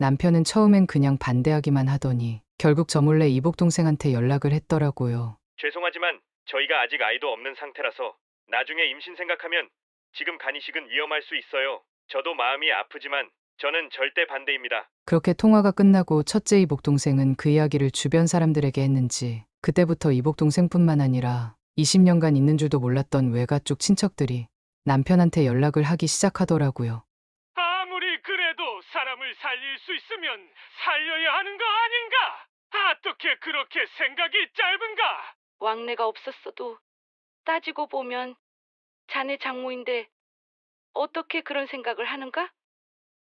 남편은 처음엔 그냥 반대하기만 하더니 결국 저 몰래 이복 동생한테 연락을 했더라고요. 죄송하지만 저희가 아직 아이도 없는 상태라서 나중에 임신 생각하면 지금 간이식은 위험할 수 있어요. 저도 마음이 아프지만 저는 절대 반대입니다. 그렇게 통화가 끝나고 첫째 이복 동생은 그 이야기를 주변 사람들에게 했는지 그때부터 이복 동생뿐만 아니라 20년간 있는 줄도 몰랐던 외가 쪽 친척들이 남편한테 연락을 하기 시작하더라고요. 아무리 그래도 사람을 살릴 수 있으면 살려야 하는 거 아닌가? 어떻게 그렇게 생각이 짧은가? 왕래가 없었어도 따지고 보면 자네 장모인데 어떻게 그런 생각을 하는가?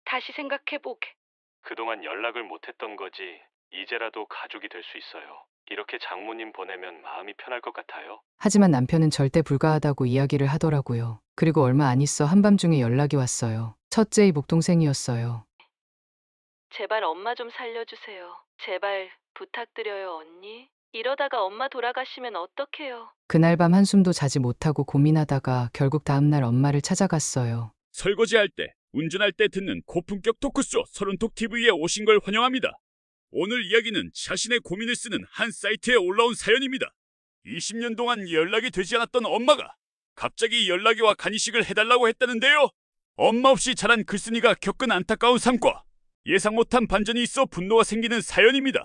다시 생각해보게. 그동안 연락을 못했던 거지 이제라도 가족이 될 수 있어요. 이렇게 장모님 보내면 마음이 편할 것 같아요. 하지만 남편은 절대 불가하다고 이야기를 하더라고요. 그리고 얼마 안 있어 한밤중에 연락이 왔어요. 첫째 이복 동생이었어요. 제발 엄마 좀 살려주세요. 제발 부탁드려요, 언니. 이러다가 엄마 돌아가시면 어떡해요? 그날 밤 한숨도 자지 못하고 고민하다가 결국 다음날 엄마를 찾아갔어요. 설거지할 때, 운전할 때 듣는 고품격 토크쇼 서른톡TV에 오신 걸 환영합니다. 오늘 이야기는 자신의 고민을 쓰는 한 사이트에 올라온 사연입니다. 20년 동안 연락이 되지 않았던 엄마가 갑자기 연락이 와 간이식을 해달라고 했다는데요. 엄마 없이 자란 글쓴이가 겪은 안타까운 삶과 예상 못한 반전이 있어 분노가 생기는 사연입니다.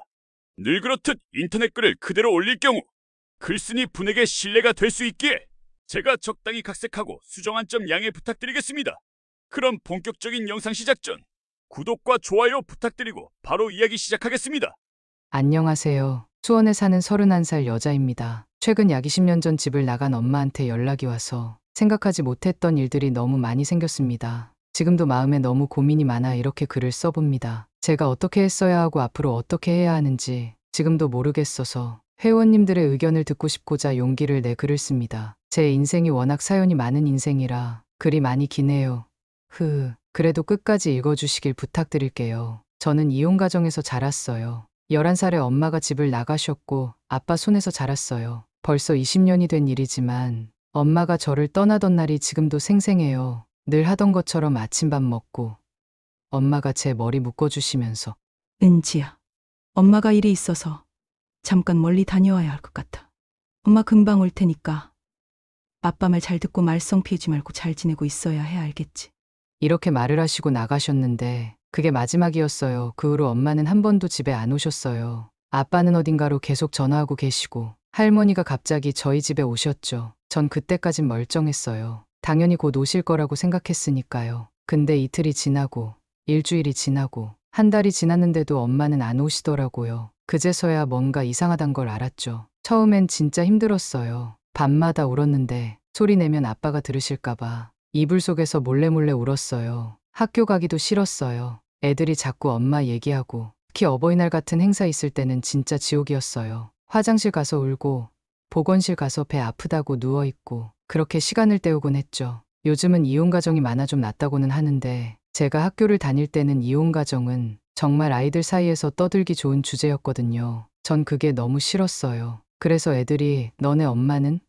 늘 그렇듯 인터넷 글을 그대로 올릴 경우 글쓴이 분에게 신뢰가 될 수 있기에 제가 적당히 각색하고 수정한 점 양해 부탁드리겠습니다. 그럼 본격적인 영상 시작 전 구독과 좋아요 부탁드리고 바로 이야기 시작하겠습니다. 안녕하세요. 수원에 사는 31살 여자입니다. 최근 약 20년 전 집을 나간 엄마한테 연락이 와서 생각하지 못했던 일들이 너무 많이 생겼습니다. 지금도 마음에 너무 고민이 많아 이렇게 글을 써봅니다. 제가 어떻게 했어야 하고 앞으로 어떻게 해야 하는지 지금도 모르겠어서 회원님들의 의견을 듣고 싶고자 용기를 내 글을 씁니다. 제 인생이 워낙 사연이 많은 인생이라 글이 많이 기네요. 그래도 끝까지 읽어주시길 부탁드릴게요. 저는 이혼가정에서 자랐어요. 11살에 엄마가 집을 나가셨고 아빠 손에서 자랐어요. 벌써 20년이 된 일이지만 엄마가 저를 떠나던 날이 지금도 생생해요. 늘 하던 것처럼 아침밥 먹고 엄마가 제 머리 묶어주시면서 은지야, 엄마가 일이 있어서 잠깐 멀리 다녀와야 할 것 같아. 엄마 금방 올 테니까 아빠 말 잘 듣고 말썽 피우지 말고 잘 지내고 있어야 해, 알겠지? 이렇게 말을 하시고 나가셨는데 그게 마지막이었어요. 그 후로 엄마는 한 번도 집에 안 오셨어요. 아빠는 어딘가로 계속 전화하고 계시고 할머니가 갑자기 저희 집에 오셨죠. 전 그때까진 멀쩡했어요. 당연히 곧 오실 거라고 생각했으니까요. 근데 이틀이 지나고 일주일이 지나고 한 달이 지났는데도 엄마는 안 오시더라고요. 그제서야 뭔가 이상하단 걸 알았죠. 처음엔 진짜 힘들었어요. 밤마다 울었는데 소리 내면 아빠가 들으실까봐 이불 속에서 몰래 울었어요. 학교 가기도 싫었어요. 애들이 자꾸 엄마 얘기하고 특히 어버이날 같은 행사 있을 때는 진짜 지옥이었어요. 화장실 가서 울고 보건실 가서 배 아프다고 누워있고 그렇게 시간을 때우곤 했죠. 요즘은 이혼가정이 많아 좀 낫다고는 하는데 제가 학교를 다닐 때는 이혼가정은 정말 아이들 사이에서 떠들기 좋은 주제였거든요. 전 그게 너무 싫었어요. 그래서 애들이 너네 엄마는?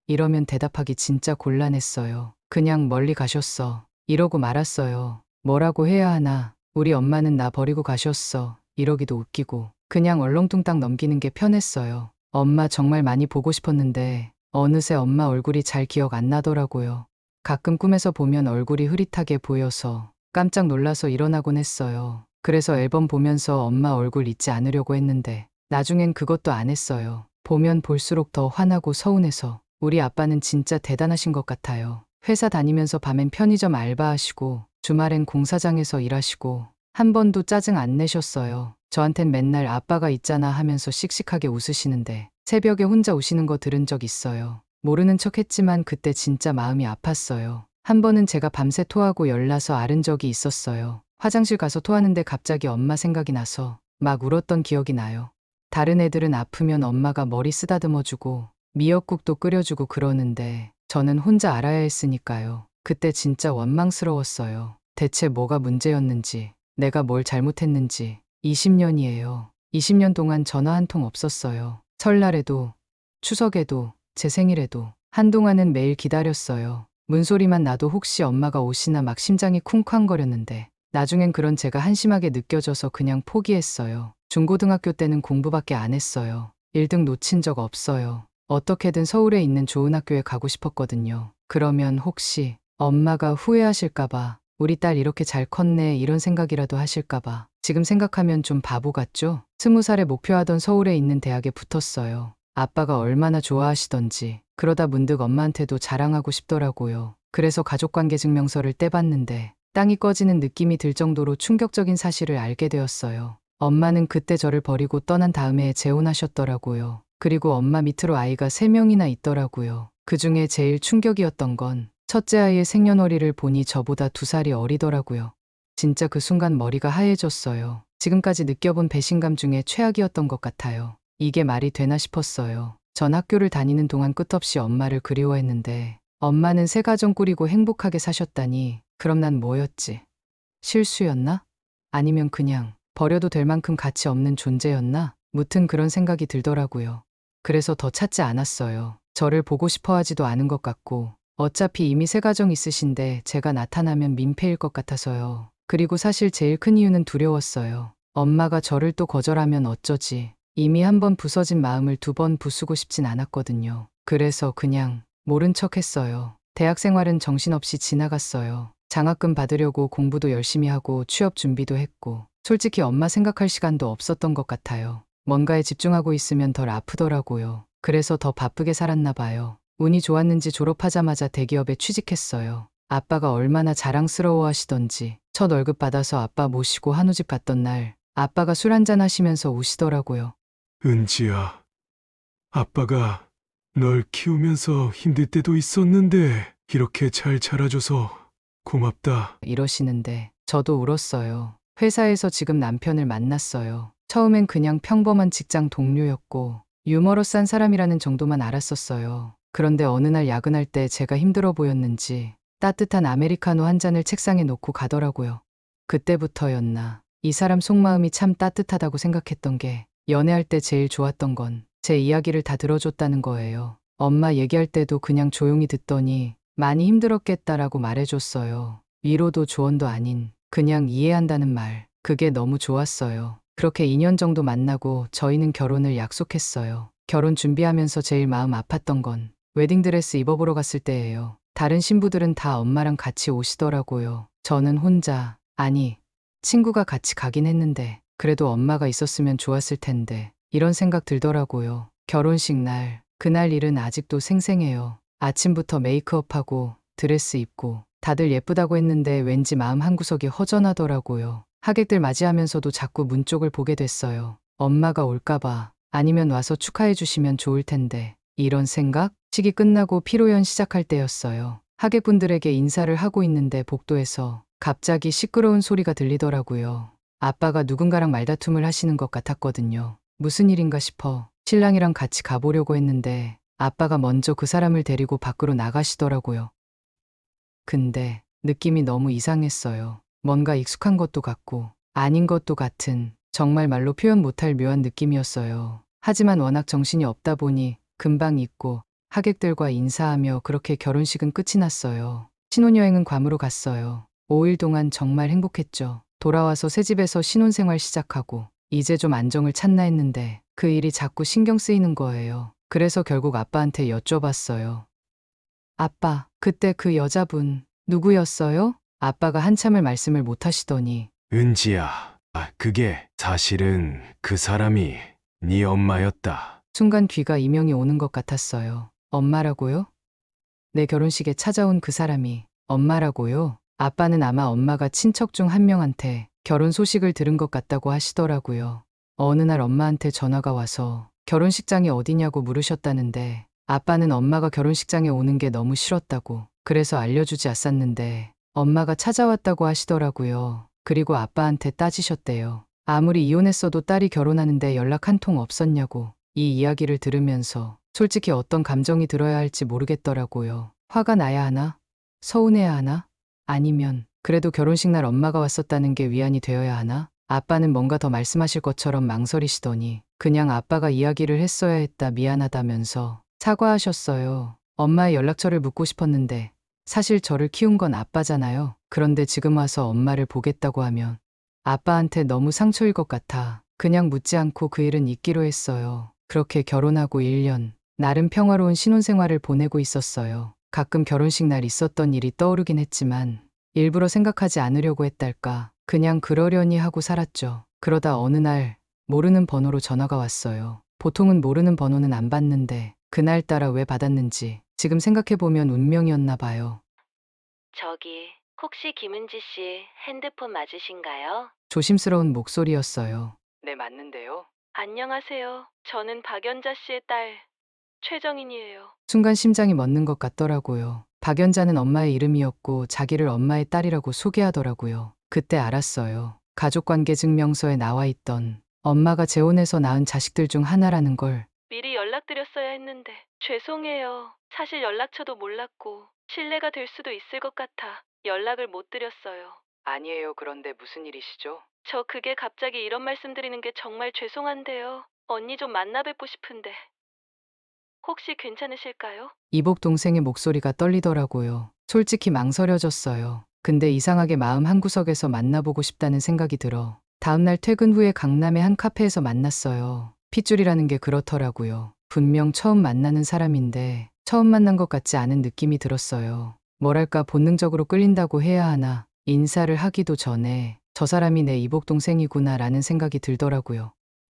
이러면 대답하기 진짜 곤란했어요. 그냥 멀리 가셨어. 이러고 말았어요. 뭐라고 해야 하나. 우리 엄마는 나 버리고 가셨어. 이러기도 웃기고 그냥 얼렁뚱땅 넘기는 게 편했어요. 엄마 정말 많이 보고 싶었는데 어느새 엄마 얼굴이 잘 기억 안 나더라고요. 가끔 꿈에서 보면 얼굴이 흐릿하게 보여서 깜짝 놀라서 일어나곤 했어요. 그래서 앨범 보면서 엄마 얼굴 잊지 않으려고 했는데 나중엔 그것도 안 했어요. 보면 볼수록 더 화나고 서운해서 우리 아빠는 진짜 대단하신 것 같아요. 회사 다니면서 밤엔 편의점 알바하시고 주말엔 공사장에서 일하시고 한 번도 짜증 안 내셨어요. 저한텐 맨날 아빠가 있잖아 하면서 씩씩하게 웃으시는데 새벽에 혼자 우시는 거 들은 적 있어요. 모르는 척 했지만 그때 진짜 마음이 아팠어요. 한 번은 제가 밤새 토하고 열나서 앓은 적이 있었어요. 화장실 가서 토하는데 갑자기 엄마 생각이 나서 막 울었던 기억이 나요. 다른 애들은 아프면 엄마가 머리 쓰다듬어주고 미역국도 끓여주고 그러는데 저는 혼자 알아야 했으니까요. 그때 진짜 원망스러웠어요. 대체 뭐가 문제였는지, 내가 뭘 잘못했는지. 20년이에요. 20년 동안 전화 한 통 없었어요. 설날에도, 추석에도, 제 생일에도. 한동안은 매일 기다렸어요. 문소리만 나도 혹시 엄마가 오시나 막 심장이 쿵쾅거렸는데 나중엔 그런 제가 한심하게 느껴져서 그냥 포기했어요. 중고등학교 때는 공부밖에 안 했어요. 1등 놓친 적 없어요. 어떻게든 서울에 있는 좋은 학교에 가고 싶었거든요. 그러면 혹시 엄마가 후회하실까봐 우리 딸 이렇게 잘 컸네 이런 생각이라도 하실까봐. 지금 생각하면 좀 바보 같죠? 20살에 목표하던 서울에 있는 대학에 붙었어요. 아빠가 얼마나 좋아하시던지. 그러다 문득 엄마한테도 자랑하고 싶더라고요. 그래서 가족관계 증명서를 떼봤는데 땅이 꺼지는 느낌이 들 정도로 충격적인 사실을 알게 되었어요. 엄마는 그때 저를 버리고 떠난 다음에 재혼하셨더라고요. 그리고 엄마 밑으로 아이가 3명이나 있더라고요. 그 중에 제일 충격이었던 건 첫째 아이의 생년월일을 보니 저보다 2살이 어리더라고요. 진짜 그 순간 머리가 하얘졌어요. 지금까지 느껴본 배신감 중에 최악이었던 것 같아요. 이게 말이 되나 싶었어요. 전 학교를 다니는 동안 끝없이 엄마를 그리워했는데 엄마는 새 가정 꾸리고 행복하게 사셨다니 그럼 난 뭐였지? 실수였나? 아니면 그냥 버려도 될 만큼 가치 없는 존재였나? 무튼 그런 생각이 들더라고요. 그래서 더 찾지 않았어요. 저를 보고 싶어 하지도 않은 것 같고 어차피 이미 새 가정 있으신데 제가 나타나면 민폐일 것 같아서요. 그리고 사실 제일 큰 이유는 두려웠어요. 엄마가 저를 또 거절하면 어쩌지. 이미 한 번 부서진 마음을 2번 부수고 싶진 않았거든요. 그래서 그냥 모른 척 했어요. 대학 생활은 정신없이 지나갔어요. 장학금 받으려고 공부도 열심히 하고 취업 준비도 했고 솔직히 엄마 생각할 시간도 없었던 것 같아요. 뭔가에 집중하고 있으면 덜 아프더라고요. 그래서 더 바쁘게 살았나 봐요. 운이 좋았는지 졸업하자마자 대기업에 취직했어요. 아빠가 얼마나 자랑스러워 하시던지 첫 월급 받아서 아빠 모시고 한우집 갔던 날 아빠가 술 한잔 하시면서 우시더라고요. 은지야, 아빠가 널 키우면서 힘들 때도 있었는데 이렇게 잘 자라줘서 고맙다. 이러시는데 저도 울었어요. 회사에서 지금 남편을 만났어요. 처음엔 그냥 평범한 직장 동료였고 유머러스한 사람이라는 정도만 알았었어요. 그런데 어느 날 야근할 때 제가 힘들어 보였는지 따뜻한 아메리카노 한 잔을 책상에 놓고 가더라고요. 그때부터였나. 이 사람 속마음이 참 따뜻하다고 생각했던 게 연애할 때 제일 좋았던 건 제 이야기를 다 들어줬다는 거예요. 엄마 얘기할 때도 그냥 조용히 듣더니 많이 힘들었겠다라고 말해줬어요. 위로도 조언도 아닌 그냥 이해한다는 말. 그게 너무 좋았어요. 그렇게 2년 정도 만나고 저희는 결혼을 약속했어요. 결혼 준비하면서 제일 마음 아팠던 건 웨딩드레스 입어보러 갔을 때예요. 다른 신부들은 다 엄마랑 같이 오시더라고요. 저는 혼자, 아니, 친구가 같이 가긴 했는데 그래도 엄마가 있었으면 좋았을 텐데 이런 생각 들더라고요. 결혼식 날, 그날 일은 아직도 생생해요. 아침부터 메이크업하고 드레스 입고 다들 예쁘다고 했는데 왠지 마음 한구석이 허전하더라고요. 하객들 맞이하면서도 자꾸 문 쪽을 보게 됐어요. 엄마가 올까봐 아니면 와서 축하해 주시면 좋을 텐데 이런 생각? 식이 끝나고 피로연 시작할 때였어요. 하객분들에게 인사를 하고 있는데 복도에서 갑자기 시끄러운 소리가 들리더라고요. 아빠가 누군가랑 말다툼을 하시는 것 같았거든요. 무슨 일인가 싶어 신랑이랑 같이 가보려고 했는데 아빠가 먼저 그 사람을 데리고 밖으로 나가시더라고요. 근데 느낌이 너무 이상했어요. 뭔가 익숙한 것도 같고 아닌 것도 같은 정말 말로 표현 못할 묘한 느낌이었어요. 하지만 워낙 정신이 없다 보니 금방 잊고 하객들과 인사하며 그렇게 결혼식은 끝이 났어요. 신혼여행은 괌으로 갔어요. 5일 동안 정말 행복했죠. 돌아와서 새 집에서 신혼생활 시작하고 이제 좀 안정을 찾나 했는데 그 일이 자꾸 신경 쓰이는 거예요. 그래서 결국 아빠한테 여쭤봤어요. 아빠, 그때 그 여자분 누구였어요? 아빠가 한참을 말씀을 못 하시더니 은지야, 그게 사실은 그 사람이 네 엄마였다. 순간 귀가 이명이 오는 것 같았어요. 엄마라고요? 내 결혼식에 찾아온 그 사람이 엄마라고요? 아빠는 아마 엄마가 친척 중 한 명한테 결혼 소식을 들은 것 같다고 하시더라고요. 어느 날 엄마한테 전화가 와서 결혼식장이 어디냐고 물으셨다는데 아빠는 엄마가 결혼식장에 오는 게 너무 싫었다고 그래서 알려주지 않았는데 엄마가 찾아왔다고 하시더라고요. 그리고 아빠한테 따지셨대요. 아무리 이혼했어도 딸이 결혼하는데 연락 한 통 없었냐고. 이 이야기를 들으면서 솔직히 어떤 감정이 들어야 할지 모르겠더라고요. 화가 나야 하나? 서운해야 하나? 아니면 그래도 결혼식 날 엄마가 왔었다는 게 위안이 되어야 하나? 아빠는 뭔가 더 말씀하실 것처럼 망설이시더니 그냥 아빠가 이야기를 했어야 했다 미안하다면서 사과하셨어요. 엄마의 연락처를 묻고 싶었는데 사실 저를 키운 건 아빠잖아요. 그런데 지금 와서 엄마를 보겠다고 하면 아빠한테 너무 상처일 것 같아 그냥 묻지 않고 그 일은 잊기로 했어요. 그렇게 결혼하고 1년, 나름 평화로운 신혼생활을 보내고 있었어요. 가끔 결혼식 날 있었던 일이 떠오르긴 했지만 일부러 생각하지 않으려고 했달까. 그냥 그러려니 하고 살았죠. 그러다 어느 날 모르는 번호로 전화가 왔어요. 보통은 모르는 번호는 안 받는데 그날따라 왜 받았는지 지금 생각해보면 운명이었나 봐요. 저기, 혹시 김은지 씨 핸드폰 맞으신가요? 조심스러운 목소리였어요. 네, 맞는데요. 안녕하세요. 저는 박연자 씨의 딸, 최정인이에요. 순간 심장이 멎는 것 같더라고요. 박연자는 엄마의 이름이었고 자기를 엄마의 딸이라고 소개하더라고요. 그때 알았어요. 가족관계증명서에 나와 있던 엄마가 재혼해서 낳은 자식들 중 하나라는 걸. 미리 연락드렸어야 했는데 죄송해요. 사실 연락처도 몰랐고 신뢰가 될 수도 있을 것 같아 연락을 못 드렸어요. 아니에요. 그런데 무슨 일이시죠? 저 그게 갑자기 이런 말씀 드리는 게 정말 죄송한데요. 언니 좀 만나 뵙고 싶은데 혹시 괜찮으실까요? 이복 동생의 목소리가 떨리더라고요. 솔직히 망설여졌어요. 근데 이상하게 마음 한구석에서 만나보고 싶다는 생각이 들어 다음날 퇴근 후에 강남의 한 카페에서 만났어요. 핏줄이라는 게 그렇더라고요. 분명 처음 만나는 사람인데 처음 만난 것 같지 않은 느낌이 들었어요. 뭐랄까 본능적으로 끌린다고 해야 하나. 인사를 하기도 전에 저 사람이 내 이복 동생이구나 라는 생각이 들더라고요.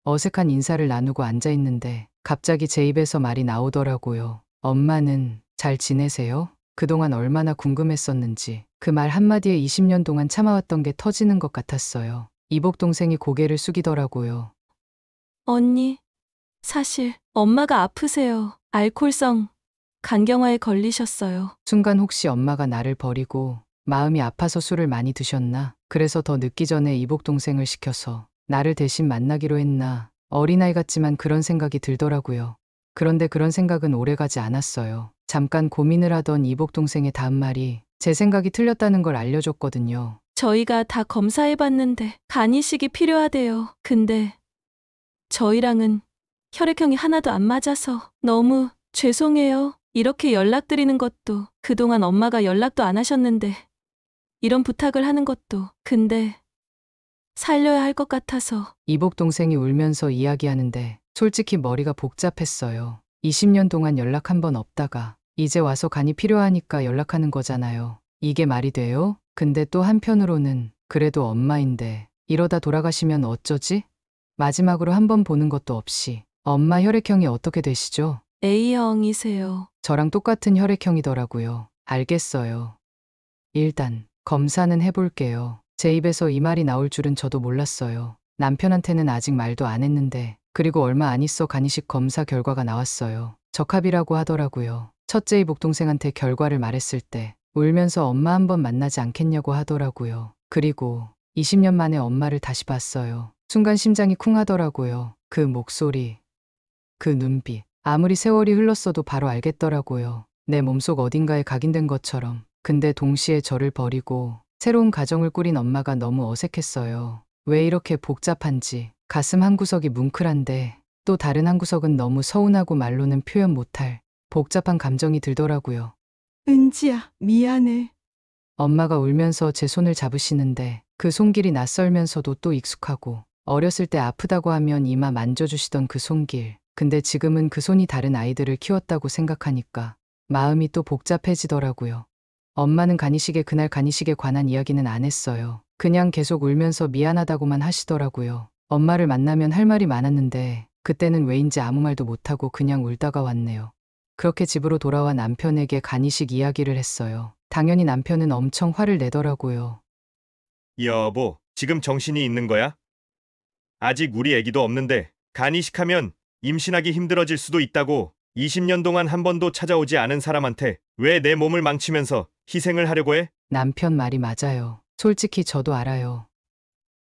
어색한 인사를 나누고 앉아있는데 갑자기 제 입에서 말이 나오더라고요. 엄마는 잘 지내세요? 그동안 얼마나 궁금했었는지 그 말 한마디에 20년 동안 참아왔던 게 터지는 것 같았어요. 이복 동생이 고개를 숙이더라고요. 언니, 사실 엄마가 아프세요. 알코올성 간경화에 걸리셨어요. 순간 혹시 엄마가 나를 버리고 마음이 아파서 술을 많이 드셨나? 그래서 더 늦기 전에 이복 동생을 시켜서 나를 대신 만나기로 했나? 어린아이 같지만 그런 생각이 들더라고요. 그런데 그런 생각은 오래가지 않았어요. 잠깐 고민을 하던 이복 동생의 다음 말이 제 생각이 틀렸다는 걸 알려줬거든요. 저희가 다 검사해봤는데 간 이식이 필요하대요. 근데 저희랑은 혈액형이 하나도 안 맞아서 너무 죄송해요. 이렇게 연락드리는 것도 그동안 엄마가 연락도 안 하셨는데 이런 부탁을 하는 것도 근데 살려야 할 것 같아서. 이복 동생이 울면서 이야기하는데 솔직히 머리가 복잡했어요. 20년 동안 연락 한 번 없다가 이제 와서 간이 필요하니까 연락하는 거잖아요. 이게 말이 돼요? 근데 또 한편으로는 그래도 엄마인데 이러다 돌아가시면 어쩌지? 마지막으로 한 번 보는 것도 없이. 엄마 혈액형이 어떻게 되시죠? A형이세요. 저랑 똑같은 혈액형이더라고요. 알겠어요. 일단 검사는 해볼게요. 제 입에서 이 말이 나올 줄은 저도 몰랐어요. 남편한테는 아직 말도 안 했는데 그리고 얼마 안 있어 간이식 검사 결과가 나왔어요. 적합이라고 하더라고요. 첫째 이복 동생한테 결과를 말했을 때 울면서 엄마 한번 만나지 않겠냐고 하더라고요. 그리고 20년 만에 엄마를 다시 봤어요. 순간 심장이 쿵 하더라고요. 그 목소리, 그 눈빛. 아무리 세월이 흘렀어도 바로 알겠더라고요. 내 몸속 어딘가에 각인된 것처럼. 근데 동시에 저를 버리고 새로운 가정을 꾸린 엄마가 너무 어색했어요. 왜 이렇게 복잡한지. 가슴 한구석이 뭉클한데 또 다른 한구석은 너무 서운하고 말로는 표현 못할 복잡한 감정이 들더라고요. 은지야, 미안해. 엄마가 울면서 제 손을 잡으시는데 그 손길이 낯설면서도 또 익숙하고 어렸을 때 아프다고 하면 이마 만져주시던 그 손길. 근데 지금은 그 손이 다른 아이들을 키웠다고 생각하니까 마음이 또 복잡해지더라고요. 엄마는 간이식에 그날 간이식에 관한 이야기는 안 했어요. 그냥 계속 울면서 미안하다고만 하시더라고요. 엄마를 만나면 할 말이 많았는데 그때는 왜인지 아무 말도 못하고 그냥 울다가 왔네요. 그렇게 집으로 돌아와 남편에게 간이식 이야기를 했어요. 당연히 남편은 엄청 화를 내더라고요. 여보, 지금 정신이 있는 거야? 아직 우리 애기도 없는데 간이식하면 임신하기 힘들어질 수도 있다고. 20년 동안 한 번도 찾아오지 않은 사람한테 왜 내 몸을 망치면서 희생을 하려고 해? 남편 말이 맞아요. 솔직히 저도 알아요.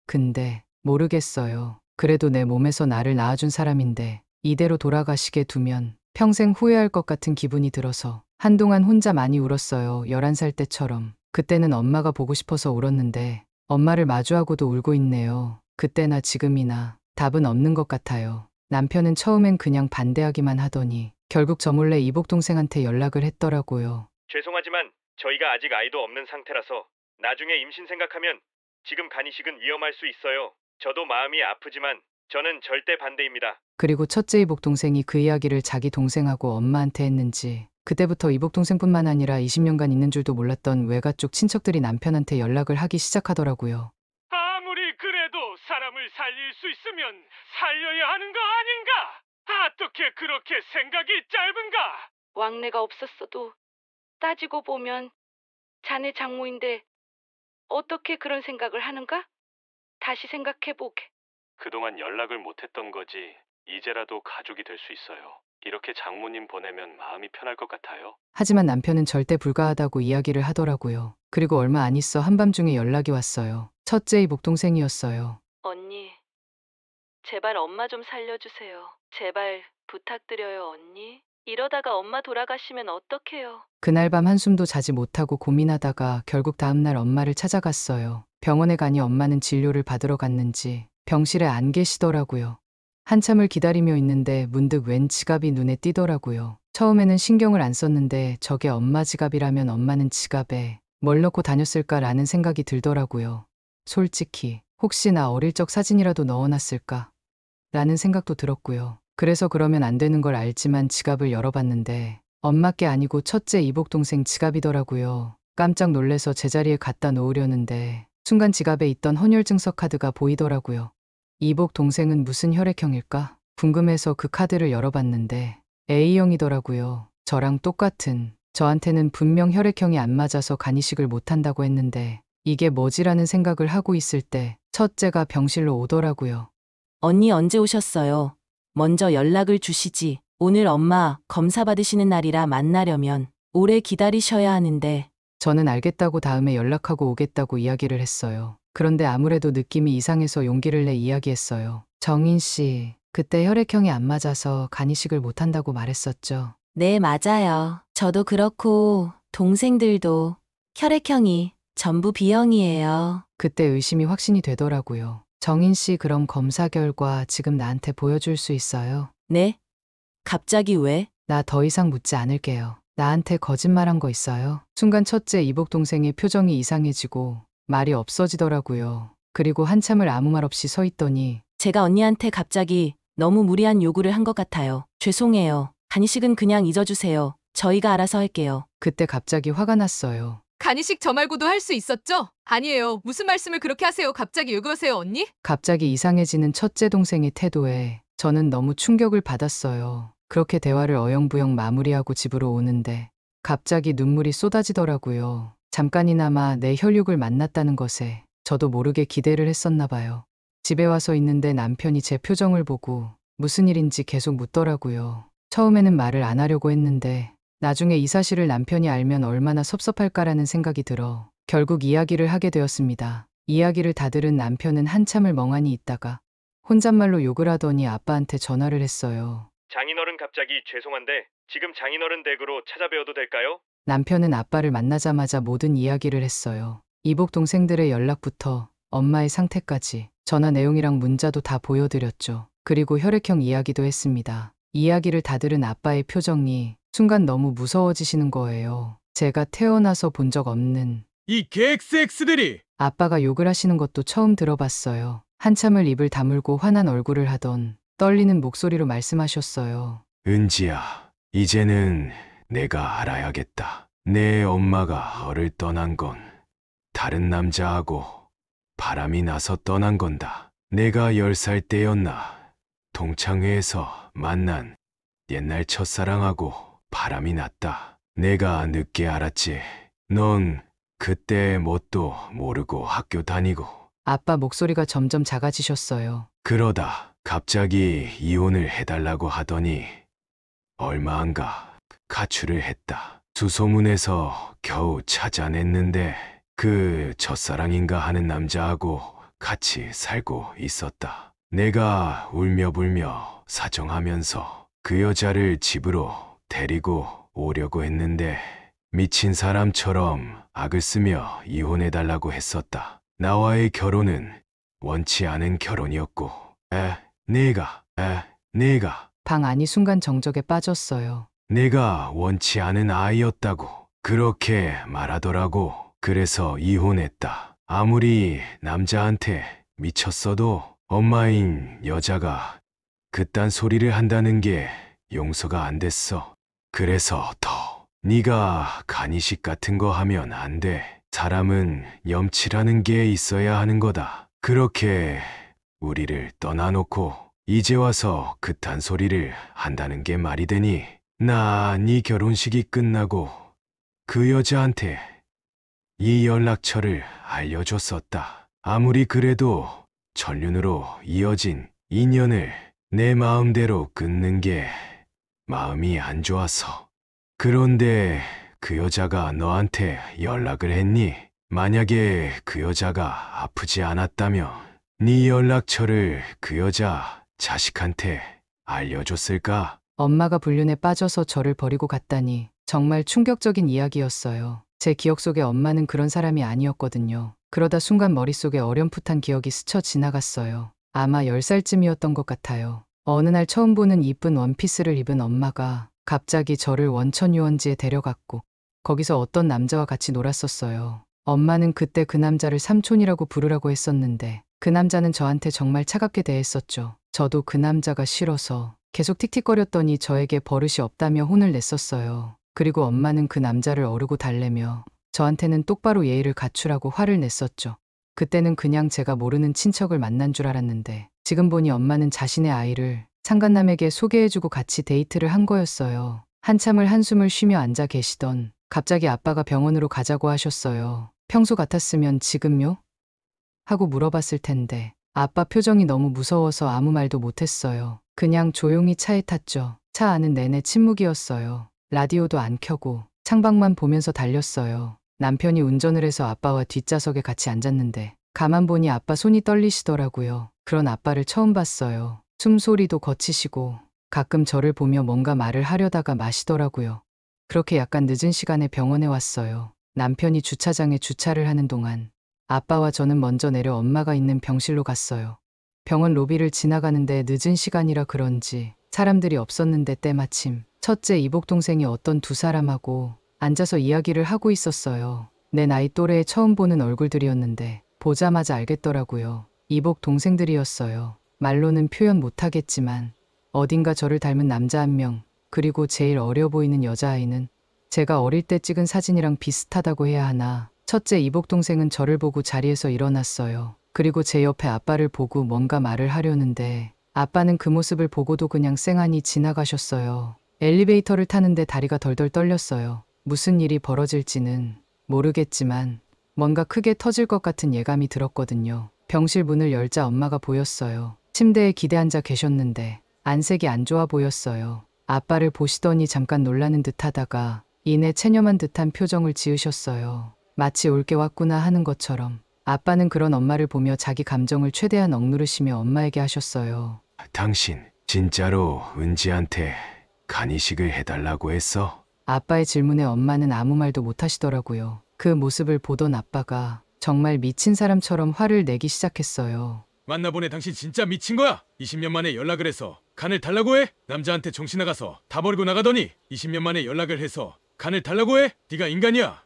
근데 모르겠어요. 그래도 내 몸에서 나를 낳아준 사람인데 이대로 돌아가시게 두면 평생 후회할 것 같은 기분이 들어서 한동안 혼자 많이 울었어요. 11살 때처럼. 그때는 엄마가 보고 싶어서 울었는데 엄마를 마주하고도 울고 있네요. 그때나 지금이나 답은 없는 것 같아요. 남편은 처음엔 그냥 반대하기만 하더니 결국 저 몰래 이복 동생한테 연락을 했더라고요. 죄송하지만 저희가 아직 아이도 없는 상태라서 나중에 임신 생각하면 지금 간이식은 위험할 수 있어요. 저도 마음이 아프지만 저는 절대 반대입니다. 그리고 첫째 이복 동생이 그 이야기를 자기 동생하고 엄마한테 했는지 그때부터 이복 동생뿐만 아니라 20년간 있는 줄도 몰랐던 외가 쪽 친척들이 남편한테 연락을 하기 시작하더라고요. 아무리 그래도 사람을 살릴 수 있으면 살려야 하는 거 아닌가? 어떻게 그렇게 생각이 짧은가? 왕래가 없었어도 따지고 보면 자네 장모인데 어떻게 그런 생각을 하는가? 다시 생각해보게. 그동안 연락을 못했던 거지 이제라도 가족이 될 수 있어요. 이렇게 장모님 보내면 마음이 편할 것 같아요. 하지만 남편은 절대 불가하다고 이야기를 하더라고요. 그리고 얼마 안 있어 한밤중에 연락이 왔어요. 첫째 이복 동생이었어요. 언니, 제발 엄마 좀 살려주세요. 제발 부탁드려요, 언니. 이러다가 엄마 돌아가시면 어떡해요? 그날 밤 한숨도 자지 못하고 고민하다가 결국 다음날 엄마를 찾아갔어요. 병원에 가니 엄마는 진료를 받으러 갔는지 병실에 안 계시더라고요. 한참을 기다리며 있는데 문득 웬 지갑이 눈에 띄더라고요. 처음에는 신경을 안 썼는데 저게 엄마 지갑이라면 엄마는 지갑에 뭘 넣고 다녔을까라는 생각이 들더라고요. 솔직히 혹시 나 어릴 적 사진이라도 넣어놨을까? 라는 생각도 들었고요. 그래서 그러면 안 되는 걸 알지만 지갑을 열어봤는데 엄마 게 아니고 첫째 이복 동생 지갑이더라고요. 깜짝 놀래서 제자리에 갖다 놓으려는데 순간 지갑에 있던 헌혈증서 카드가 보이더라고요. 이복 동생은 무슨 혈액형일까? 궁금해서 그 카드를 열어봤는데 A형이더라고요. 저랑 똑같은. 저한테는 분명 혈액형이 안 맞아서 간이식을 못한다고 했는데 이게 뭐지라는 생각을 하고 있을 때 첫째가 병실로 오더라고요. 언니 언제 오셨어요? 먼저 연락을 주시지. 오늘 엄마 검사 받으시는 날이라 만나려면 오래 기다리셔야 하는데. 저는 알겠다고 다음에 연락하고 오겠다고 이야기를 했어요. 그런데 아무래도 느낌이 이상해서 용기를 내 이야기했어요. 정인 씨, 그때 혈액형이 안 맞아서 간이식을 못한다고 말했었죠. 네, 맞아요. 저도 그렇고 동생들도 혈액형이 전부 B형이에요. 그때 의심이 확신이 되더라고요. 정인 씨, 그럼 검사 결과 지금 나한테 보여줄 수 있어요? 네? 갑자기 왜? 나 더 이상 묻지 않을게요. 나한테 거짓말한 거 있어요? 순간 첫째 이복 동생의 표정이 이상해지고 말이 없어지더라고요. 그리고 한참을 아무 말 없이 서 있더니 제가 언니한테 갑자기 너무 무리한 요구를 한 것 같아요. 죄송해요. 간이식은 그냥 잊어주세요. 저희가 알아서 할게요. 그때 갑자기 화가 났어요. 간이식 저 말고도 할 수 있었죠? 아니에요. 무슨 말씀을 그렇게 하세요? 갑자기 왜 그러세요, 언니? 갑자기 이상해지는 첫째 동생의 태도에 저는 너무 충격을 받았어요. 그렇게 대화를 어영부영 마무리하고 집으로 오는데 갑자기 눈물이 쏟아지더라고요. 잠깐이나마 내 혈육을 만났다는 것에 저도 모르게 기대를 했었나 봐요. 집에 와서 있는데 남편이 제 표정을 보고 무슨 일인지 계속 묻더라고요. 처음에는 말을 안 하려고 했는데 나중에 이 사실을 남편이 알면 얼마나 섭섭할까라는 생각이 들어 결국 이야기를 하게 되었습니다. 이야기를 다 들은 남편은 한참을 멍하니 있다가 혼잣말로 욕을 하더니 아빠한테 전화를 했어요. 장인어른 갑자기 죄송한데 지금 장인어른 댁으로 찾아뵈어도 될까요? 남편은 아빠를 만나자마자 모든 이야기를 했어요. 이복 동생들의 연락부터 엄마의 상태까지 전화 내용이랑 문자도 다 보여드렸죠. 그리고 혈액형 이야기도 했습니다. 이야기를 다 들은 아빠의 표정이 순간 너무 무서워지시는 거예요. 제가 태어나서 본 적 없는 이 객스엑스들이! 아빠가 욕을 하시는 것도 처음 들어봤어요. 한참을 입을 다물고 환한 얼굴을 하던 떨리는 목소리로 말씀하셨어요. 은지야, 이제는 내가 알아야겠다. 내 엄마가 너를 떠난 건 다른 남자하고 바람이 나서 떠난 건다. 내가 10살 때였나 동창회에서 만난 옛날 첫사랑하고 바람이 났다. 내가 늦게 알았지. 넌 그때 뭣도 모르고 학교 다니고. 아빠 목소리가 점점 작아지셨어요. 그러다 갑자기 이혼을 해달라고 하더니 얼마 안 가 가출을 했다. 수소문에서 겨우 찾아냈는데 그 첫사랑인가 하는 남자하고 같이 살고 있었다. 내가 울며불며 사정하면서 그 여자를 집으로 데리고 오려고 했는데 미친 사람처럼 악을 쓰며 이혼해달라고 했었다. 나와의 결혼은 원치 않은 결혼이었고 내가 방 안이 순간 정적에 빠졌어요. 내가 원치 않은 아이였다고. 그렇게 말하더라고. 그래서 이혼했다. 아무리 남자한테 미쳤어도 엄마인 여자가 그딴 소리를 한다는 게 용서가 안 됐어. 그래서 더 네가 간이식 같은 거 하면 안 돼. 사람은 염치라는 게 있어야 하는 거다. 그렇게 우리를 떠나놓고 이제 와서 그딴 소리를 한다는 게 말이 되니? 나 네 결혼식이 끝나고 그 여자한테 이 연락처를 알려줬었다. 아무리 그래도 전륜으로 이어진 인연을 내 마음대로 끊는 게 마음이 안 좋아서. 그런데 그 여자가 너한테 연락을 했니? 만약에 그 여자가 아프지 않았다면 네 연락처를 그 여자 자식한테 알려줬을까? 엄마가 불륜에 빠져서 저를 버리고 갔다니 정말 충격적인 이야기였어요. 제 기억 속에 엄마는 그런 사람이 아니었거든요. 그러다 순간 머릿속에 어렴풋한 기억이 스쳐 지나갔어요. 아마 10살쯤이었던 것 같아요. 어느 날 처음 보는 이쁜 원피스를 입은 엄마가 갑자기 저를 원천 유원지에 데려갔고 거기서 어떤 남자와 같이 놀았었어요. 엄마는 그때 그 남자를 삼촌이라고 부르라고 했었는데 그 남자는 저한테 정말 차갑게 대했었죠. 저도 그 남자가 싫어서 계속 틱틱거렸더니 저에게 버릇이 없다며 혼을 냈었어요. 그리고 엄마는 그 남자를 어르고 달래며 저한테는 똑바로 예의를 갖추라고 화를 냈었죠. 그때는 그냥 제가 모르는 친척을 만난 줄 알았는데 지금 보니 엄마는 자신의 아이를 상간남에게 소개해주고 같이 데이트를 한 거였어요. 한참을 한숨을 쉬며 앉아 계시던 갑자기 아빠가 병원으로 가자고 하셨어요. 평소 같았으면 지금요? 하고 물어봤을 텐데 아빠 표정이 너무 무서워서 아무 말도 못했어요. 그냥 조용히 차에 탔죠. 차 안은 내내 침묵이었어요. 라디오도 안 켜고 창밖만 보면서 달렸어요. 남편이 운전을 해서 아빠와 뒷좌석에 같이 앉았는데 가만 보니 아빠 손이 떨리시더라고요. 그런 아빠를 처음 봤어요. 숨소리도 거치시고 가끔 저를 보며 뭔가 말을 하려다가 마시더라고요. 그렇게 약간 늦은 시간에 병원에 왔어요. 남편이 주차장에 주차를 하는 동안 아빠와 저는 먼저 내려 엄마가 있는 병실로 갔어요. 병원 로비를 지나가는데 늦은 시간이라 그런지 사람들이 없었는데 때마침 첫째 이복 동생이 어떤 두 사람하고 앉아서 이야기를 하고 있었어요. 내 나이 또래에 처음 보는 얼굴들이었는데 보자마자 알겠더라고요. 이복 동생들이었어요. 말로는 표현 못하겠지만 어딘가 저를 닮은 남자 한 명, 그리고 제일 어려 보이는 여자아이는 제가 어릴 때 찍은 사진이랑 비슷하다고 해야 하나. 첫째 이복 동생은 저를 보고 자리에서 일어났어요. 그리고 제 옆에 아빠를 보고 뭔가 말을 하려는데 아빠는 그 모습을 보고도 그냥 쌩하니 지나가셨어요. 엘리베이터를 타는데 다리가 덜덜 떨렸어요. 무슨 일이 벌어질지는 모르겠지만 뭔가 크게 터질 것 같은 예감이 들었거든요. 병실 문을 열자 엄마가 보였어요. 침대에 기대 앉아 계셨는데 안색이 안 좋아 보였어요. 아빠를 보시더니 잠깐 놀라는 듯 하다가 이내 체념한 듯한 표정을 지으셨어요. 마치 올 게 왔구나 하는 것처럼. 아빠는 그런 엄마를 보며 자기 감정을 최대한 억누르시며 엄마에게 하셨어요. 당신 진짜로 은지한테 간이식을 해달라고 했어? 아빠의 질문에 엄마는 아무 말도 못 하시더라고요. 그 모습을 보던 아빠가 정말 미친 사람처럼 화를 내기 시작했어요. 만나보네. 당신 진짜 미친 거야? 20년 만에 연락을 해서 간을 달라고 해? 남자한테 정신 나가서 다 버리고 나가더니 20년 만에 연락을 해서 간을 달라고 해? 네가 인간이야?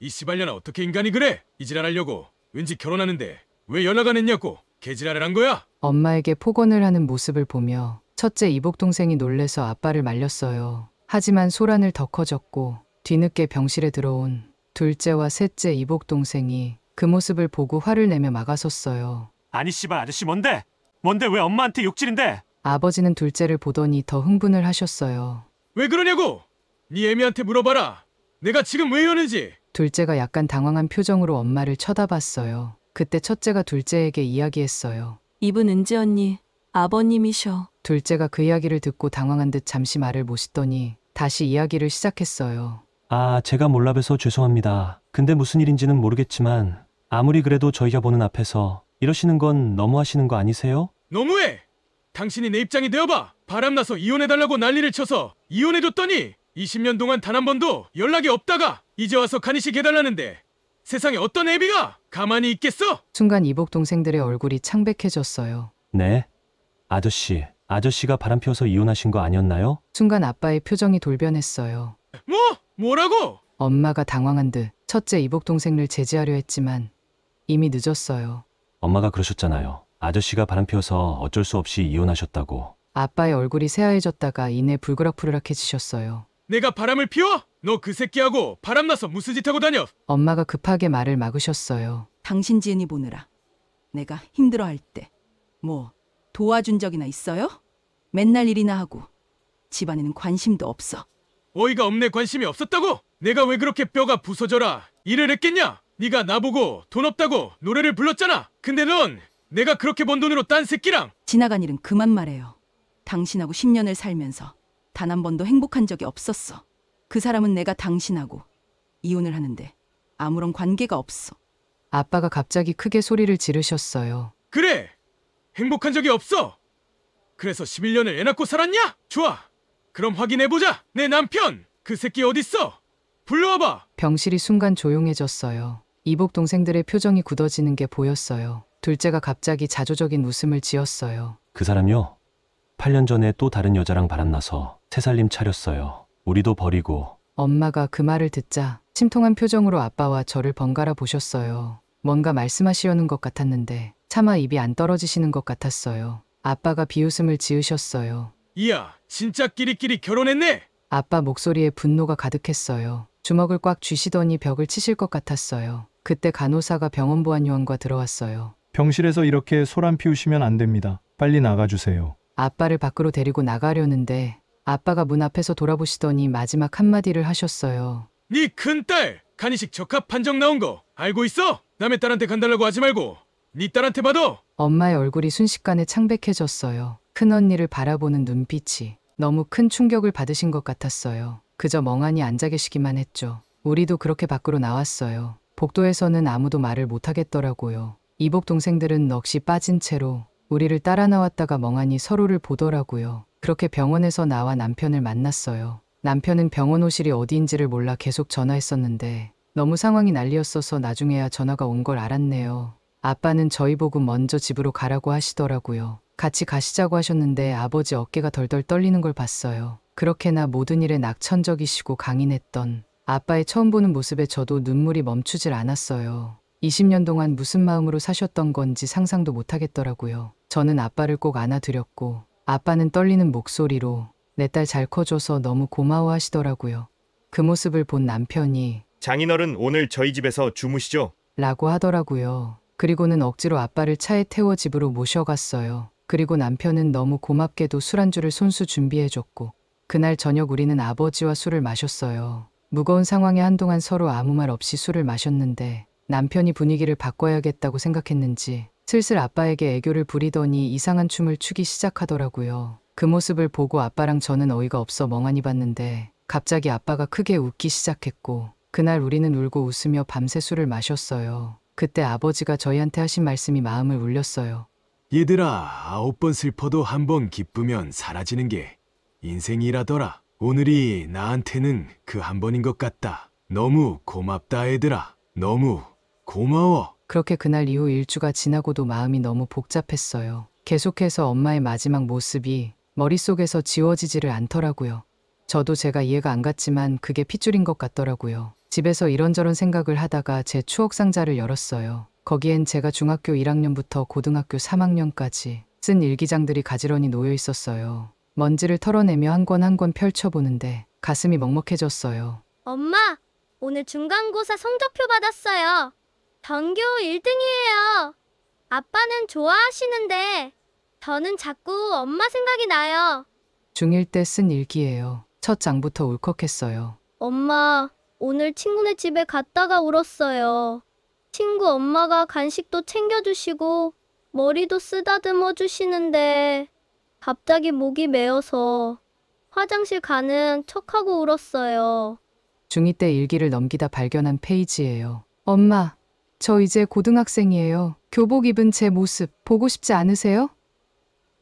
이 씨발년아, 어떻게 인간이 그래? 이 지랄하려고 왠지 결혼하는데 왜 연락 안 했냐고 개지랄을 한 거야? 엄마에게 폭언을 하는 모습을 보며 첫째 이복 동생이 놀래서 아빠를 말렸어요. 하지만 소란을 더 커졌고 뒤늦게 병실에 들어온 둘째와 셋째 이복 동생이 그 모습을 보고 화를 내며 막아섰어요. 아니 씨발 아저씨 뭔데? 뭔데 왜 엄마한테 욕질인데? 아버지는 둘째를 보더니 더 흥분을 하셨어요. 왜 그러냐고? 네 애미한테 물어봐라. 내가 지금 왜 이러는지. 둘째가 약간 당황한 표정으로 엄마를 쳐다봤어요. 그때 첫째가 둘째에게 이야기했어요. 이분 은지 언니, 아버님이셔. 둘째가 그 이야기를 듣고 당황한 듯 잠시 말을 못 잇더니 다시 이야기를 시작했어요. 아, 제가 몰라 봬서 죄송합니다. 근데 무슨 일인지는 모르겠지만 아무리 그래도 저희가 보는 앞에서 이러시는 건 너무하시는 거 아니세요? 너무해! 당신이 내 입장이 되어봐. 바람나서 이혼해달라고 난리를 쳐서 이혼해줬더니 20년 동안 단 한 번도 연락이 없다가 이제 와서 간이식 해달라는데 세상에 어떤 애비가 가만히 있겠어? 순간 이복 동생들의 얼굴이 창백해졌어요. 네. 아저씨가 바람 피워서 이혼하신 거 아니었나요? 순간 아빠의 표정이 돌변했어요. 뭐라고? 엄마가 당황한 듯 첫째 이복 동생을 제지하려 했지만 이미 늦었어요. 엄마가 그러셨잖아요. 아저씨가 바람피워서 어쩔 수 없이 이혼하셨다고. 아빠의 얼굴이 새하얘졌다가 이내 불그락불그락해지셨어요. 내가 바람을 피워? 너 그 새끼하고 바람나서 무슨 짓 하고 다녀? 엄마가 급하게 말을 막으셨어요. 당신 지은이 보느라 내가 힘들어할 때 뭐 도와준 적이나 있어요? 맨날 일이나 하고 집안에는 관심도 없어. 어이가 없네. 관심이 없었다고? 내가 왜 그렇게 뼈가 부서져라 일을 했겠냐? 네가 나보고 돈 없다고 노래를 불렀잖아. 근데 넌 내가 그렇게 번 돈으로 딴 새끼랑. 지나간 일은 그만 말해요. 당신하고 10년을 살면서 단 한 번도 행복한 적이 없었어. 그 사람은 내가 당신하고 이혼을 하는데 아무런 관계가 없어. 아빠가 갑자기 크게 소리를 지르셨어요. 그래, 행복한 적이 없어. 그래서 11년을 애 낳고 살았냐? 좋아, 그럼 확인해보자. 내 남편 그 새끼 어딨어? 불러와봐. 병실이 순간 조용해졌어요. 이복 동생들의 표정이 굳어지는 게 보였어요. 둘째가 갑자기 자조적인 웃음을 지었어요. 그 사람요? 8년 전에 또 다른 여자랑 바람나서 새살림 차렸어요. 우리도 버리고. 엄마가 그 말을 듣자 침통한 표정으로 아빠와 저를 번갈아 보셨어요. 뭔가 말씀하시려는 것 같았는데 차마 입이 안 떨어지시는 것 같았어요. 아빠가 비웃음을 지으셨어요. 이야, 진짜 끼리끼리 결혼했네. 아빠 목소리에 분노가 가득했어요. 주먹을 꽉 쥐시더니 벽을 치실 것 같았어요. 그때 간호사가 병원 보안 요원과 들어왔어요. 병실에서 이렇게 소란 피우시면 안 됩니다. 빨리 나가주세요. 아빠를 밖으로 데리고 나가려는데 아빠가 문 앞에서 돌아보시더니 마지막 한마디를 하셨어요. 네 큰딸 간이식 적합 판정 나온 거 알고 있어? 남의 딸한테 간달라고 하지 말고 네 딸한테 받아. 엄마의 얼굴이 순식간에 창백해졌어요. 큰언니를 바라보는 눈빛이 너무 큰 충격을 받으신 것 같았어요. 그저 멍하니 앉아 계시기만 했죠. 우리도 그렇게 밖으로 나왔어요. 복도에서는 아무도 말을 못하겠더라고요. 이복 동생들은 넋이 빠진 채로 우리를 따라 나왔다가 멍하니 서로를 보더라고요. 그렇게 병원에서 나와 남편을 만났어요. 남편은 병원 오실이 어디인지를 몰라 계속 전화했었는데 너무 상황이 난리였어서 나중에야 전화가 온 걸 알았네요. 아빠는 저희 보고 먼저 집으로 가라고 하시더라고요. 같이 가시자고 하셨는데 아버지 어깨가 덜덜 떨리는 걸 봤어요. 그렇게나 모든 일에 낙천적이시고 강인했던 아빠의 처음 보는 모습에 저도 눈물이 멈추질 않았어요. 20년 동안 무슨 마음으로 사셨던 건지 상상도 못하겠더라고요. 저는 아빠를 꼭 안아드렸고 아빠는 떨리는 목소리로 내 딸 잘 커줘서 너무 고마워하시더라고요. 그 모습을 본 남편이 장인어른 오늘 저희 집에서 주무시죠? 라고 하더라고요. 그리고는 억지로 아빠를 차에 태워 집으로 모셔갔어요. 그리고 남편은 너무 고맙게도 술안주를 손수 준비해줬고 그날 저녁 우리는 아버지와 술을 마셨어요. 무거운 상황에 한동안 서로 아무 말 없이 술을 마셨는데 남편이 분위기를 바꿔야겠다고 생각했는지 슬슬 아빠에게 애교를 부리더니 이상한 춤을 추기 시작하더라고요. 그 모습을 보고 아빠랑 저는 어이가 없어 멍하니 봤는데 갑자기 아빠가 크게 웃기 시작했고 그날 우리는 울고 웃으며 밤새 술을 마셨어요. 그때 아버지가 저희한테 하신 말씀이 마음을 울렸어요. 얘들아, 9번 슬퍼도 한 번 기쁘면 사라지는 게 인생이라더라. 오늘이 나한테는 그 한 번인 것 같다. 너무 고맙다 얘들아. 너무 고마워. 그렇게 그날 이후 일주가 지나고도 마음이 너무 복잡했어요. 계속해서 엄마의 마지막 모습이 머릿속에서 지워지지를 않더라고요. 저도 제가 이해가 안 갔지만 그게 핏줄인 것 같더라고요. 집에서 이런저런 생각을 하다가 제 추억 상자를 열었어요. 거기엔 제가 중학교 1학년부터 고등학교 3학년까지 쓴 일기장들이 가지런히 놓여 있었어요. 먼지를 털어내며 한 권 한 권 펼쳐보는데 가슴이 먹먹해졌어요. 엄마, 오늘 중간고사 성적표 받았어요. 전교 1등이에요. 아빠는 좋아하시는데 저는 자꾸 엄마 생각이 나요. 중1 때 쓴 일기예요. 첫 장부터 울컥했어요. 엄마, 오늘 친구네 집에 갔다가 울었어요. 친구 엄마가 간식도 챙겨주시고 머리도 쓰다듬어 주시는데 갑자기 목이 메어서 화장실 가는 척하고 울었어요. 중2 때 일기를 넘기다 발견한 페이지예요. 엄마, 저 이제 고등학생이에요. 교복 입은 제 모습 보고 싶지 않으세요?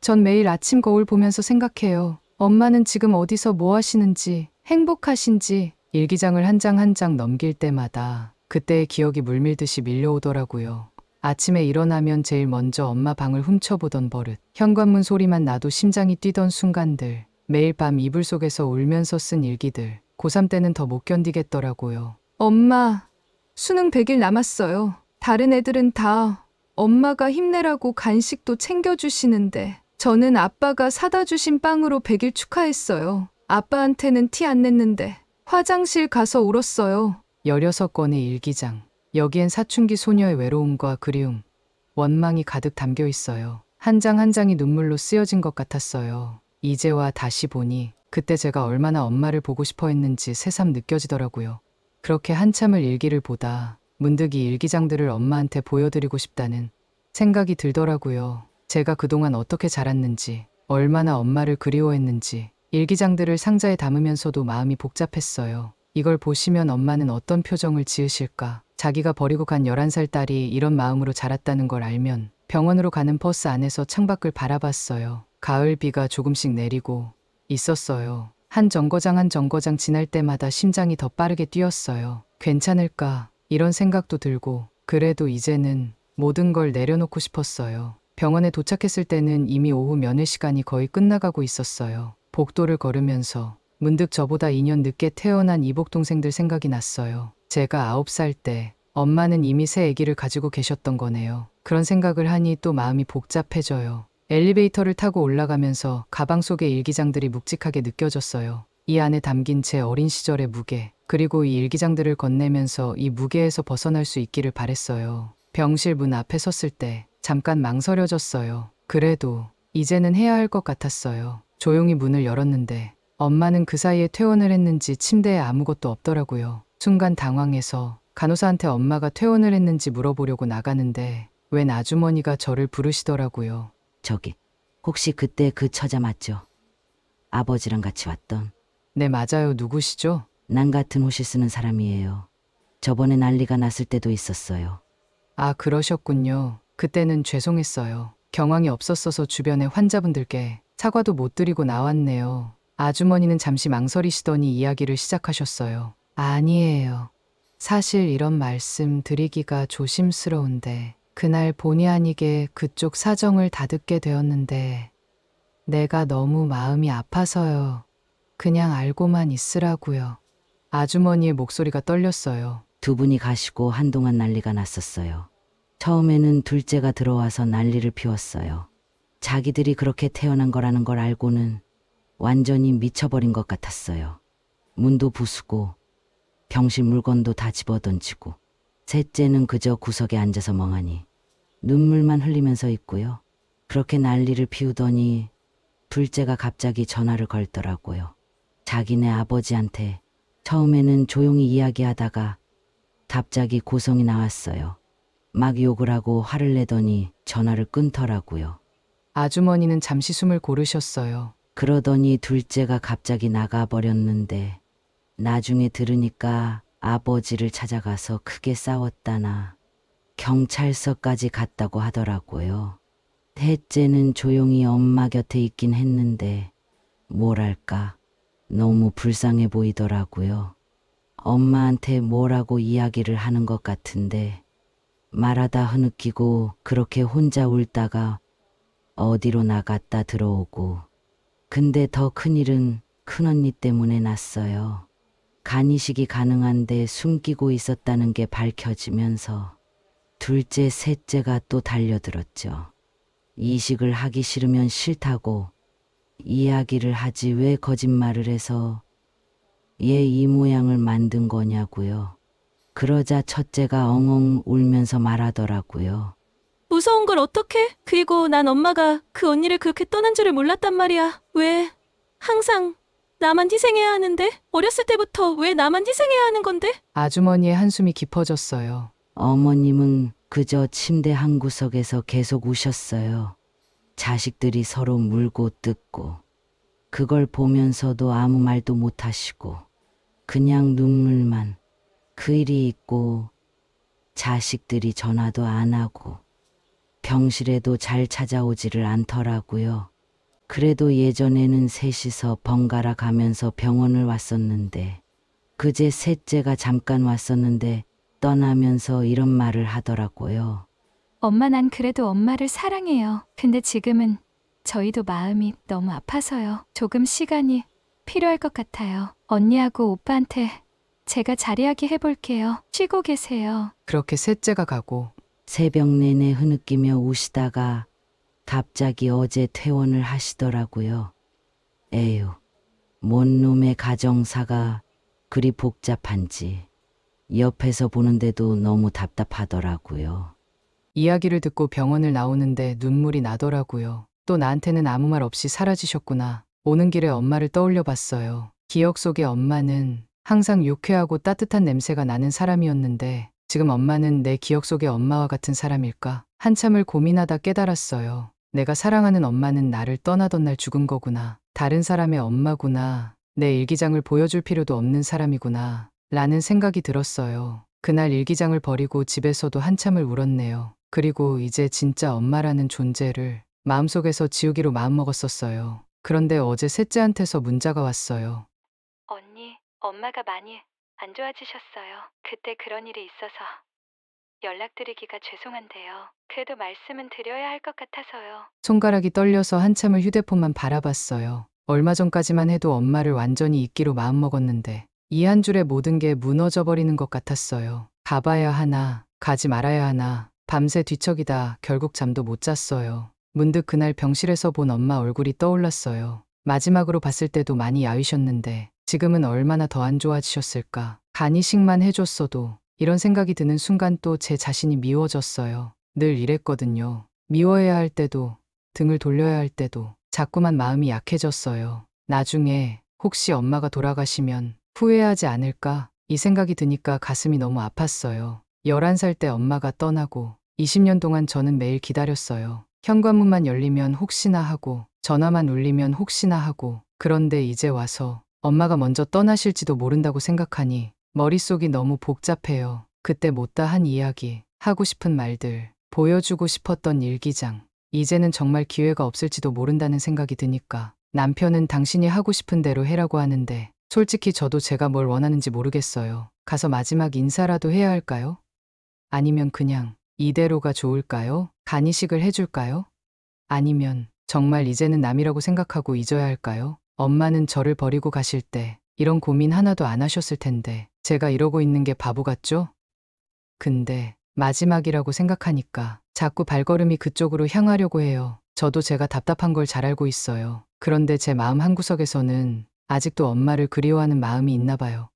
전 매일 아침 거울 보면서 생각해요. 엄마는 지금 어디서 뭐 하시는지, 행복하신지. 일기장을 한 장 한 장 넘길 때마다 그때의 기억이 물밀듯이 밀려오더라고요. 아침에 일어나면 제일 먼저 엄마 방을 훔쳐보던 버릇, 현관문 소리만 나도 심장이 뛰던 순간들, 매일 밤 이불 속에서 울면서 쓴 일기들, 고3 때는 더 못 견디겠더라고요. 엄마, 수능 100일 남았어요. 다른 애들은 다 엄마가 힘내라고 간식도 챙겨주시는데 저는 아빠가 사다 주신 빵으로 100일 축하했어요. 아빠한테는 티 안 냈는데 화장실 가서 울었어요. 16권의 일기장. 여기엔 사춘기 소녀의 외로움과 그리움, 원망이 가득 담겨 있어요. 한 장 한 장이 눈물로 쓰여진 것 같았어요. 이제와 다시 보니 그때 제가 얼마나 엄마를 보고 싶어 했는지 새삼 느껴지더라고요. 그렇게 한참을 일기를 보다 문득 이 일기장들을 엄마한테 보여드리고 싶다는 생각이 들더라고요. 제가 그동안 어떻게 자랐는지, 얼마나 엄마를 그리워했는지 일기장들을 상자에 담으면서도 마음이 복잡했어요. 이걸 보시면 엄마는 어떤 표정을 지으실까? 자기가 버리고 간 11살 딸이 이런 마음으로 자랐다는 걸 알면 병원으로 가는 버스 안에서 창밖을 바라봤어요. 가을 비가 조금씩 내리고 있었어요. 한 정거장 지날 때마다 심장이 더 빠르게 뛰었어요. 괜찮을까? 이런 생각도 들고 그래도 이제는 모든 걸 내려놓고 싶었어요. 병원에 도착했을 때는 이미 오후 면회 시간이 거의 끝나가고 있었어요. 복도를 걸으면서 문득 저보다 2년 늦게 태어난 이복 동생들 생각이 났어요. 제가 9살 때 엄마는 이미 새 아기를 가지고 계셨던 거네요. 그런 생각을 하니 또 마음이 복잡해져요. 엘리베이터를 타고 올라가면서 가방 속의 일기장들이 묵직하게 느껴졌어요. 이 안에 담긴 제 어린 시절의 무게, 그리고 이 일기장들을 건네면서 이 무게에서 벗어날 수 있기를 바랬어요. 병실 문 앞에 섰을 때 잠깐 망설여졌어요. 그래도 이제는 해야 할 것 같았어요. 조용히 문을 열었는데 엄마는 그 사이에 퇴원을 했는지 침대에 아무것도 없더라고요. 순간 당황해서 간호사한테 엄마가 퇴원을 했는지 물어보려고 나가는데 웬 아주머니가 저를 부르시더라고요. 저기, 혹시 그때 그 처자 맞죠? 아버지랑 같이 왔던. 네, 맞아요. 누구시죠? 난 같은 옷을 쓰는 사람이에요. 저번에 난리가 났을 때도 있었어요. 아, 그러셨군요. 그때는 죄송했어요. 경황이 없었어서 주변의 환자분들께 사과도 못 드리고 나왔네요. 아주머니는 잠시 망설이시더니 이야기를 시작하셨어요. 아니에요. 사실 이런 말씀 드리기가 조심스러운데 그날 본의 아니게 그쪽 사정을 다 듣게 되었는데 내가 너무 마음이 아파서요. 그냥 알고만 있으라고요. 아주머니의 목소리가 떨렸어요. 두 분이 가시고 한동안 난리가 났었어요. 처음에는 둘째가 들어와서 난리를 피웠어요. 자기들이 그렇게 태어난 거라는 걸 알고는 완전히 미쳐버린 것 같았어요. 문도 부수고 병실 물건도 다 집어던지고 셋째는 그저 구석에 앉아서 멍하니 눈물만 흘리면서 있고요. 그렇게 난리를 피우더니 둘째가 갑자기 전화를 걸더라고요. 자기네 아버지한테. 처음에는 조용히 이야기하다가 갑자기 고성이 나왔어요. 막 욕을 하고 화를 내더니 전화를 끊더라고요. 아주머니는 잠시 숨을 고르셨어요. 그러더니 둘째가 갑자기 나가버렸는데 나중에 들으니까 아버지를 찾아가서 크게 싸웠다나 경찰서까지 갔다고 하더라고요. 셋째는 조용히 엄마 곁에 있긴 했는데 뭐랄까 너무 불쌍해 보이더라고요. 엄마한테 뭐라고 이야기를 하는 것 같은데 말하다 흐느끼고 그렇게 혼자 울다가 어디로 나갔다 들어오고. 근데 더 큰일은 큰언니 때문에 났어요. 간이식이 가능한데 숨기고 있었다는 게 밝혀지면서 둘째, 셋째가 또 달려들었죠. 이식을 하기 싫으면 싫다고 이야기를 하지 왜 거짓말을 해서 얘 이 모양을 만든 거냐고요. 그러자 첫째가 엉엉 울면서 말하더라고요. 무서운 걸 어떡해? 그리고 난 엄마가 그 언니를 그렇게 떠난 줄을 몰랐단 말이야. 왜 항상 나만 희생해야 하는데? 어렸을 때부터 왜 나만 희생해야 하는 건데? 아주머니의 한숨이 깊어졌어요. 어머님은 그저 침대 한 구석에서 계속 우셨어요. 자식들이 서로 물고 뜯고 그걸 보면서도 아무 말도 못 하시고 그냥 눈물만. 그 일이 있고 자식들이 전화도 안 하고 병실에도 잘 찾아오지를 않더라고요. 그래도 예전에는 셋이서 번갈아 가면서 병원을 왔었는데 그제 셋째가 잠깐 왔었는데 떠나면서 이런 말을 하더라고요. 엄마, 난 그래도 엄마를 사랑해요. 근데 지금은 저희도 마음이 너무 아파서요. 조금 시간이 필요할 것 같아요. 언니하고 오빠한테 제가 자리하게 해볼게요. 쉬고 계세요. 그렇게 셋째가 가고 새벽 내내 흐느끼며 우시다가 갑자기 어제 퇴원을 하시더라고요. 에휴, 뭔 놈의 가정사가 그리 복잡한지 옆에서 보는데도 너무 답답하더라고요. 이야기를 듣고 병원을 나오는데 눈물이 나더라고요. 또 나한테는 아무 말 없이 사라지셨구나. 오는 길에 엄마를 떠올려 봤어요. 기억 속의 엄마는 항상 유쾌하고 따뜻한 냄새가 나는 사람이었는데 지금 엄마는 내 기억 속의 엄마와 같은 사람일까? 한참을 고민하다 깨달았어요. 내가 사랑하는 엄마는 나를 떠나던 날 죽은 거구나. 다른 사람의 엄마구나. 내 일기장을 보여줄 필요도 없는 사람이구나. 라는 생각이 들었어요. 그날 일기장을 버리고 집에서도 한참을 울었네요. 그리고 이제 진짜 엄마라는 존재를 마음속에서 지우기로 마음먹었었어요. 그런데 어제 셋째한테서 문자가 왔어요. 언니, 엄마가 많이 안 좋아지셨어요. 그때 그런 일이 있어서 연락드리기가 죄송한데요. 그래도 말씀은 드려야 할 것 같아서요. 손가락이 떨려서 한참을 휴대폰만 바라봤어요. 얼마 전까지만 해도 엄마를 완전히 잊기로 마음먹었는데 이 한 줄에 모든 게 무너져 버리는 것 같았어요. 가봐야 하나, 가지 말아야 하나, 밤새 뒤척이다 결국 잠도 못 잤어요. 문득 그날 병실에서 본 엄마 얼굴이 떠올랐어요. 마지막으로 봤을 때도 많이 야위셨는데 지금은 얼마나 더 안 좋아지셨을까. 간이식만 해줬어도 이런 생각이 드는 순간 또 제 자신이 미워졌어요. 늘 이랬거든요. 미워해야 할 때도 등을 돌려야 할 때도 자꾸만 마음이 약해졌어요. 나중에 혹시 엄마가 돌아가시면 후회하지 않을까 이 생각이 드니까 가슴이 너무 아팠어요. 11살 때 엄마가 떠나고 20년 동안 저는 매일 기다렸어요. 현관문만 열리면 혹시나 하고 전화만 울리면 혹시나 하고 그런데 이제 와서 엄마가 먼저 떠나실지도 모른다고 생각하니 머릿속이 너무 복잡해요. 그때 못다 한 이야기, 하고 싶은 말들, 보여주고 싶었던 일기장. 이제는 정말 기회가 없을지도 모른다는 생각이 드니까 남편은 당신이 하고 싶은 대로 해라고 하는데 솔직히 저도 제가 뭘 원하는지 모르겠어요. 가서 마지막 인사라도 해야 할까요? 아니면 그냥 이대로가 좋을까요? 간이식을 해줄까요? 아니면 정말 이제는 남이라고 생각하고 잊어야 할까요? 엄마는 저를 버리고 가실 때 이런 고민 하나도 안 하셨을 텐데 제가 이러고 있는 게 바보 같죠? 근데 마지막이라고 생각하니까 자꾸 발걸음이 그쪽으로 향하려고 해요. 저도 제가 답답한 걸 잘 알고 있어요. 그런데 제 마음 한구석에서는 아직도 엄마를 그리워하는 마음이 있나 봐요.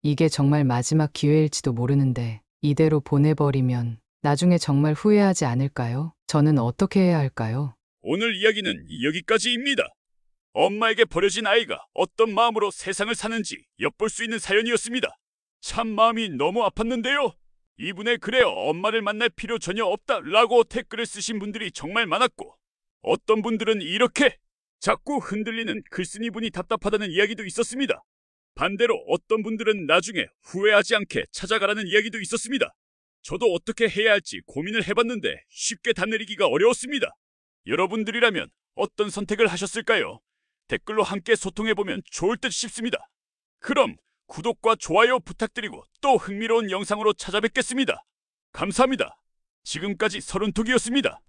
이게 정말 마지막 기회일지도 모르는데 이대로 보내버리면 나중에 정말 후회하지 않을까요? 저는 어떻게 해야 할까요? 오늘 이야기는 여기까지입니다. 엄마에게 버려진 아이가 어떤 마음으로 세상을 사는지 엿볼 수 있는 사연이었습니다. 참 마음이 너무 아팠는데요. 이분의 글에 엄마를 만날 필요 전혀 없다라고 댓글을 쓰신 분들이 정말 많았고 어떤 분들은 이렇게 자꾸 흔들리는 글쓴이분이 답답하다는 이야기도 있었습니다. 반대로 어떤 분들은 나중에 후회하지 않게 찾아가라는 이야기도 있었습니다. 저도 어떻게 해야 할지 고민을 해봤는데 쉽게 답 내리기가 어려웠습니다. 여러분들이라면 어떤 선택을 하셨을까요? 댓글로 함께 소통해보면 좋을 듯 싶습니다. 그럼 구독과 좋아요 부탁드리고 또 흥미로운 영상으로 찾아뵙겠습니다. 감사합니다. 지금까지 서른톡이었습니다.